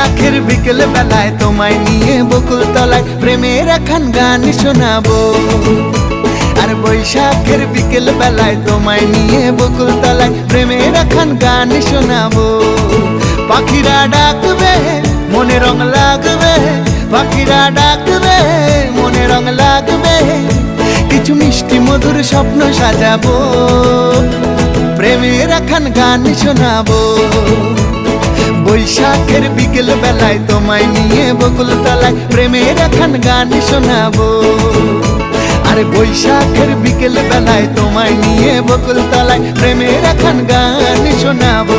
বৈশাখের বিকেল বেলায় তোমায় নিয়ে বকুল তলায় প্রেমের একখান গান শোনাবো। আর বৈশাখের বিকেল বেলায় তোমায় নিয়ে বকুল তলায় প্রেমের একখান গান শোনাবো। পাখিরা ডাকবে মনে রং লাগবে, পাখিরা ডাকবে মনে রং লাগবে, কিছু মিষ্টি মধুর স্বপ্ন সাজাবো, প্রেমের একখান গান শোনাবো। বৈশাখের বিকেল বেলায় তোমায় নিয়ে বকুল তলায় প্রেমের একখান গান শোনাবো। আরে বৈশাখের বিকেল বেলায় তোমায় নিয়ে বকুল তলায় প্রেমের একখান গান শোনাবো।